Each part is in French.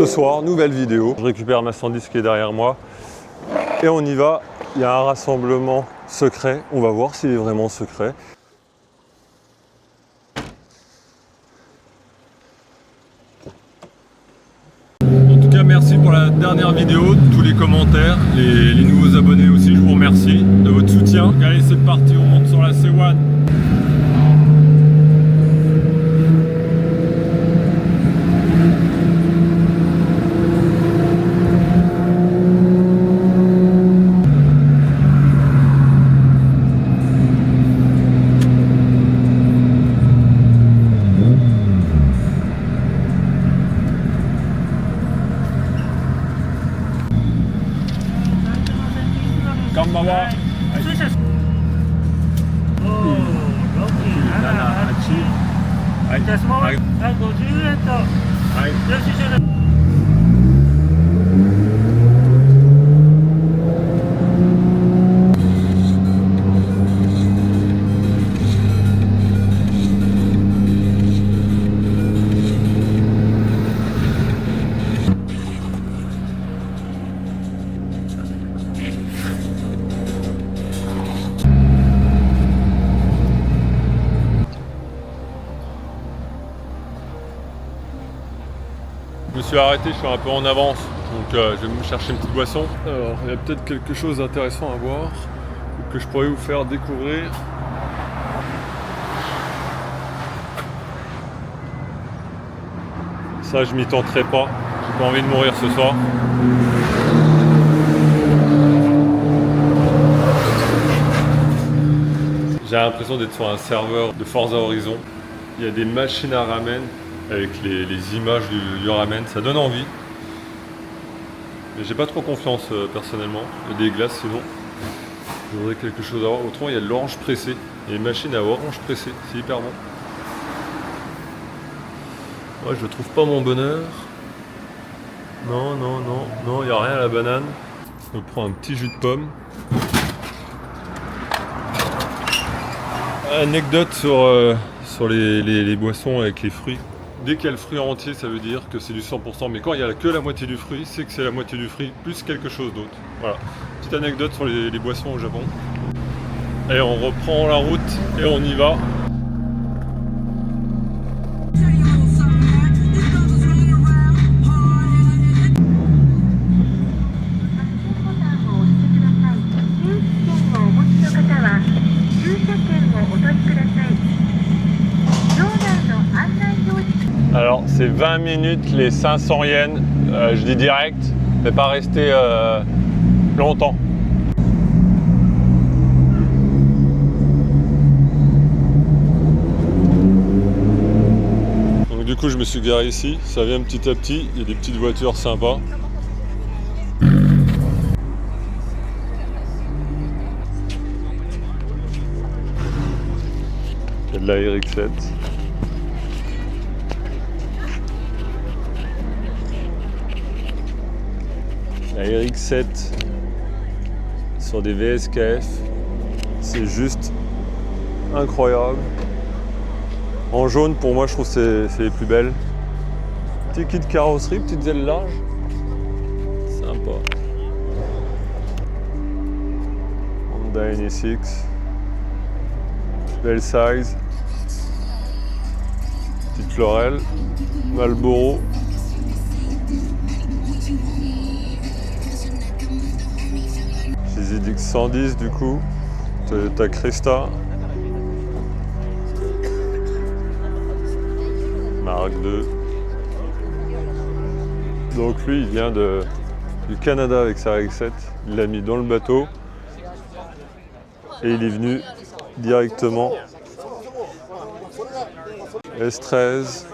Ce soir, nouvelle vidéo. Je récupère ma 110 qui est derrière moi. Et on y va. Il y a un rassemblement secret. On va voir s'il est vraiment secret. En tout cas, merci pour la dernière vidéo, tous les commentaires, les nouveaux abonnés aussi, je vous remercie de votre soutien. Allez, c'est parti, on monte sur la C1. Kambawa. Je me suis arrêté, je suis un peu en avance, donc je vais me chercher une petite boisson. Alors, il y a peut-être quelque chose d'intéressant à voir, que je pourrais vous faire découvrir. Ça, je m'y tenterai pas, j'ai pas envie de mourir ce soir. J'ai l'impression d'être sur un serveur de Forza Horizon. Il y a des machines à ramen avec les images du ramen, ça donne envie. Mais j'ai pas trop confiance personnellement. Il y a des glaces sinon. Je voudrais quelque chose à voir. Autrement, il y a de l'orange pressé. Il y a une machine à orange pressé, c'est hyper bon. Ouais, je trouve pas mon bonheur. Non, non, non, non, il n'y a rien à la banane. Je me prends un petit jus de pomme. Anecdote sur les boissons avec les fruits. Dès qu'il y a le fruit entier, ça veut dire que c'est du 100%. Mais quand il n'y a que la moitié du fruit, c'est que c'est la moitié du fruit plus quelque chose d'autre. Voilà. Petite anecdote sur les boissons au Japon. Et on reprend la route et on y va. Alors c'est 20 minutes les 500 yens, je dis direct, mais pas rester longtemps. Donc du coup je me suis garé ici, ça vient petit à petit, il y a des petites voitures sympas. Il y a de la RX-7. La RX-7 sur des VSKF, c'est juste incroyable. En jaune, pour moi, je trouve que c'est les plus belles. Petit kit carrosserie, petites ailes larges. Sympa. Honda NSX. Belle size. Petite Florelle. Marlboro. ZX 110 du coup, Toyota Cresta, Mark II. Donc lui il vient du Canada avec sa RX-7, il l'a mis dans le bateau et il est venu directement S13,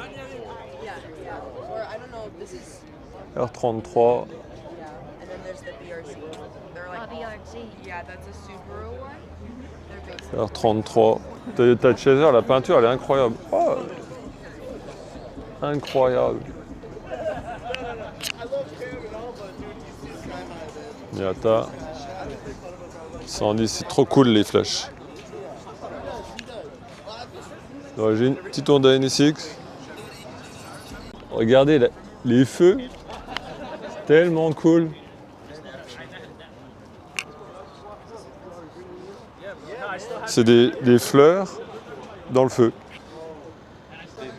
R33. R33, Toyota Chaser, la peinture elle est incroyable. Oh, incroyable. Miata 110, c'est trop cool les flashs. D'origine, petite Honda NSX. Regardez les feux, Tellement cool. C'est des fleurs dans le feu.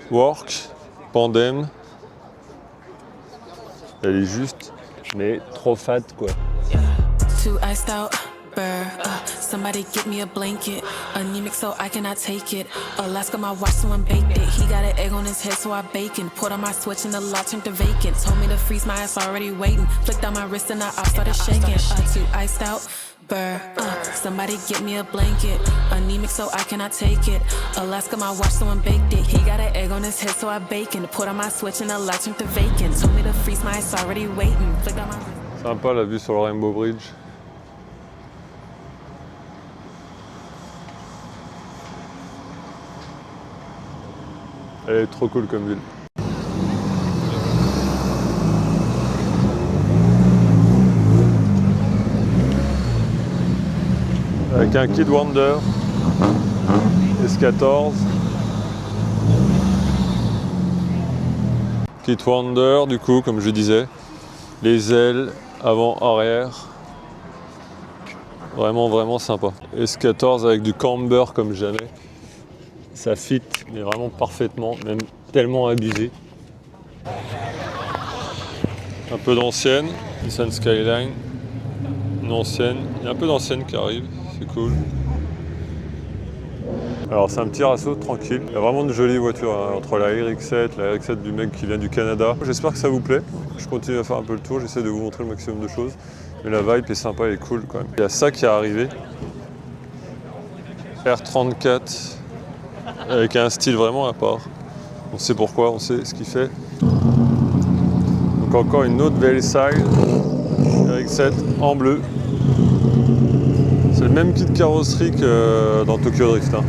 Work, Pandem. Elle est juste, mais trop fat quoi. Too iced out, burr. Somebody get me a blanket. Anemic, so I cannot take it. Alaska, my watch, someone baked it. He got an egg on his head, so I bacon. Put on my switch and the lock turned to vacant. Told me to freeze, my ass already waiting. Flicked on my wrist and I started shaking. Too iced out, burr. Somebody get me a blanket. Anemic, so I cannot take it. Alaska, my watch, someone baked it. He got an egg on his head, so I bacon. Put on my switch and the lock turned to vacant. Told me to freeze, my ass already waiting. Flicked on my wrist. Sympa la vue sur le Rainbow Bridge. Elle est trop cool comme ville. Avec un Kid Wonder S14. Kid Wonder du coup comme je disais. Les ailes avant arrière. Vraiment sympa. S14 avec du camber comme jamais. Ça fit, mais vraiment parfaitement, même tellement abusé. Un peu d'ancienne, Nissan Skyline, une ancienne, il y a un peu d'ancienne qui arrive, c'est cool. Alors c'est un petit Rasso tranquille, il y a vraiment de jolies voitures hein, entre la RX-7 du mec qui vient du Canada. J'espère que ça vous plaît, je continue à faire un peu le tour, j'essaie de vous montrer le maximum de choses. Mais la vibe est sympa, elle est cool quand même. Il y a ça qui est arrivé, R34. Avec un style vraiment à part. On sait pourquoi, on sait ce qu'il fait. Donc encore une autre Veilside RX-7 en bleu. C'est le même kit de carrosserie que dans Tokyo Drift. Hein.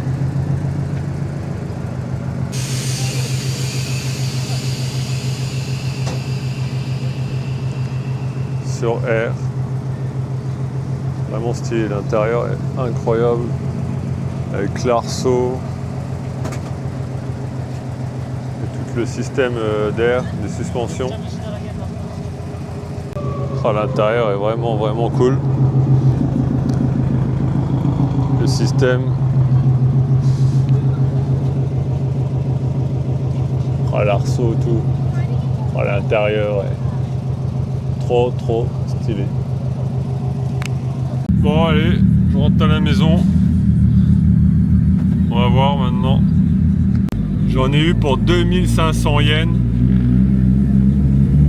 Sur R. Vraiment stylé, l'intérieur est incroyable. Avec l'arceau. Le système d'air, de suspension. Oh, l'intérieur est vraiment cool. Le système. Oh, l'arceau, tout. Oh, l'intérieur est trop stylé. Bon allez, je rentre à la maison. On va voir maintenant. J'en ai eu pour 2500 yens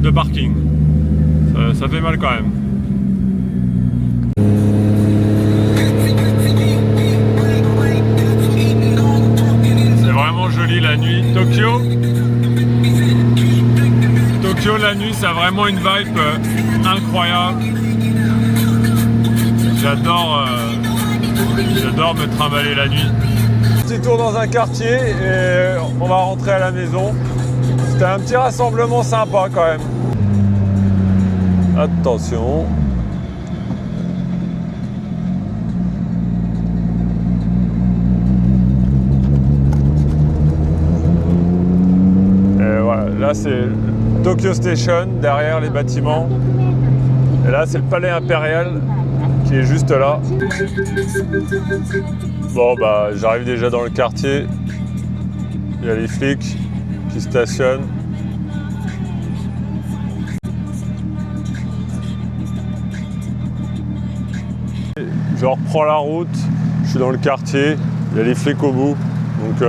de parking. Ça fait mal quand même. C'est vraiment joli la nuit. Tokyo la nuit, ça a vraiment une vibe incroyable. J'adore me trimballer la nuit. Petit tour dans un quartier et on va rentrer à la maison. C'était un petit rassemblement sympa quand même. Attention. Et voilà, là c'est Tokyo Station derrière les bâtiments. Et là c'est le palais impérial qui est juste là. Bon bah j'arrive déjà dans le quartier, il y a les flics qui stationnent. Je reprends la route, je suis dans le quartier, il y a les flics au bout. Donc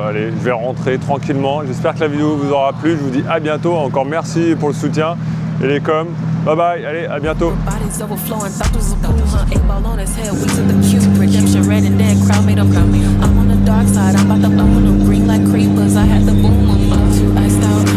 allez, je vais rentrer tranquillement. J'espère que la vidéo vous aura plu, je vous dis à bientôt. Encore merci pour le soutien et les coms. Bye bye, allez, à bientôt. Bodies overflowing, thought was a boom, huh? 8-ball on his head, we took the cue. Redemption red and dead, crowd made him come. I'm on the dark side, I'm about to bump on them green like creepers. I had the boom, too iced out.